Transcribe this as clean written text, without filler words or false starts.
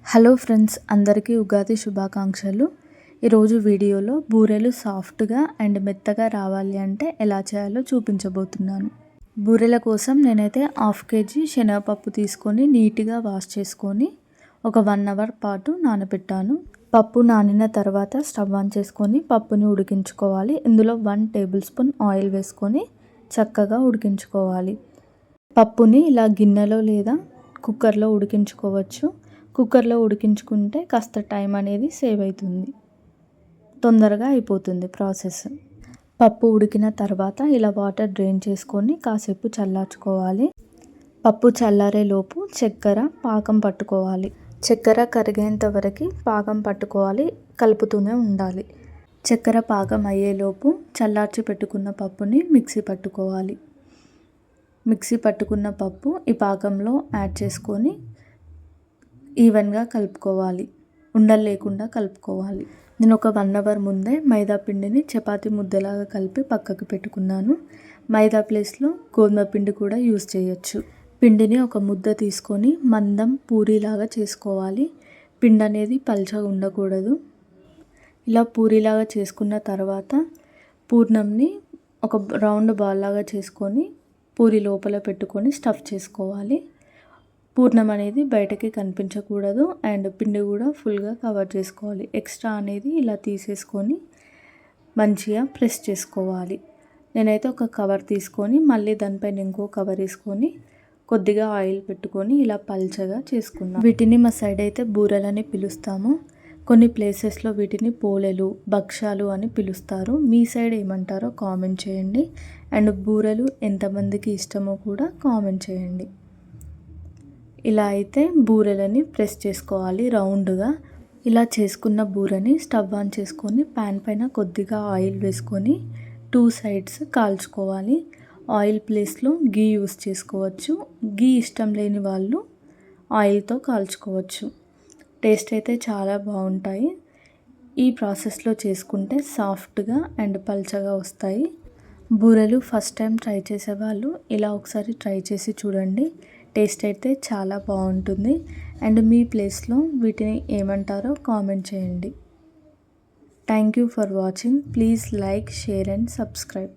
Hello friends, అందరికీ ఉగాది శుభాకాంక్షలు. ఈరోజు వీడియోలో బూరెలు సాఫ్ట్గా అండ్ మెత్తగా రావాలి అంటే ఎలా చేయాలో చూపించబోతున్నాను. బూరెల కోసం నేనైతే 1/2 kg శనగపప్పు తీసుకొని నీట్గా వాష్ చేసుకొని ఒక 1 అవర్ పాటు నానబెట్టాను. పప్పు నానిన తర్వాత స్టవ్ ఆన్ చేసుకొని పప్పుని ఉడికించుకోవాలి. ఇందులో 1 టేబుల్ స్పూన్ ఆయిల్ వేసుకొని చక్కగా ఉడికించుకోవాలి. పప్పుని ఇలా గిన్నెలో లేదా కుక్కర్లో ఉడికించుకోవచ్చు. కుక్కర్లో ఉడికించుకుంటే కాస్త టైం అనేది సేవ్ అవుతుంది, తొందరగా అయిపోతుంది ప్రాసెస్. పప్పు ఉడికిన తర్వాత ఇలా వాటర్ డ్రైన్ చేసుకొని కాసేపు చల్లార్చుకోవాలి. పప్పు చల్లారేలోపు చక్కెర పాకం పట్టుకోవాలి. చక్కెర కరిగేంత వరకు పాకం పట్టుకోవాలి, కలుపుతూనే ఉండాలి. చక్కెర పాకం అయ్యేలోపు చల్లార్చి పెట్టుకున్న పప్పుని మిక్సీ పట్టుకోవాలి. మిక్సీ పట్టుకున్న పప్పు ఈ పాకంలో యాడ్ చేసుకొని ఈవెన్గా కలుపుకోవాలి, ఉండలు లేకుండా కలుపుకోవాలి. నేను ఒక 1 అవర్ ముందే మైదా పిండిని చపాతీ ముద్దలాగా కలిపి పక్కకు పెట్టుకున్నాను. మైదా ప్లేస్లో గోధుమ పిండి కూడా యూస్ చేయొచ్చు. పిండిని ఒక ముద్ద తీసుకొని మందం పూరీలాగా చేసుకోవాలి. పిండి అనేది పల్చగా ఉండకూడదు. ఇలా పూరీలాగా చేసుకున్న తర్వాత పూర్ణంని ఒక రౌండ్ బాల్ లాగా చేసుకొని పూరి లోపల పెట్టుకొని స్టఫ్ చేసుకోవాలి. పూర్ణం అనేది బయటకి కనిపించకూడదు అండ్ పిండి కూడా ఫుల్గా కవర్ చేసుకోవాలి. ఎక్స్ట్రా అనేది ఇలా తీసేసుకొని మంచిగా ప్రెస్ చేసుకోవాలి. నేనైతే ఒక కవర్ తీసుకొని మళ్ళీ దానిపైన ఇంకో కవర్ వేసుకొని కొద్దిగా ఆయిల్ పెట్టుకొని ఇలా పల్చగా చేసుకున్నాను. వీటిని మా సైడ్ అయితే బూరెలని పిలుస్తాము. కొన్ని ప్లేసెస్లో వీటిని పోలేలు, భక్షాలు అని పిలుస్తారు. మీ సైడ్ ఏమంటారో కామెంట్ చేయండి. అండ్ బూరెలు ఎంతమందికి ఇష్టమో కూడా కామెంట్ చేయండి. ఇలా అయితే బూరెలని ప్రెస్ చేసుకోవాలి రౌండ్గా. ఇలా చేసుకున్న బూరెని స్టవ్ ఆన్ చేసుకొని ప్యాన్ పైన కొద్దిగా ఆయిల్ వేసుకొని 2 సైడ్స్ కాల్చుకోవాలి. ఆయిల్ ప్లేస్లో గీ యూస్ చేసుకోవచ్చు. గీ ఇష్టం లేని వాళ్ళు ఆయిల్తో కాల్చుకోవచ్చు. టేస్ట్ అయితే చాలా బాగుంటాయి. ఈ ప్రాసెస్లో చేసుకుంటే సాఫ్ట్గా అండ్ పల్చగా వస్తాయి. బూరెలు ఫస్ట్ టైం ట్రై చేసేవాళ్ళు ఇలా ఒకసారి ట్రై చేసి చూడండి. టేస్ట్ అయితే చాలా బాగుంటుంది. అండ్ మీ ప్లేస్లో వీటిని ఏమంటారో కామెంట్ చేయండి. Thank you for watching. Please like, share and subscribe.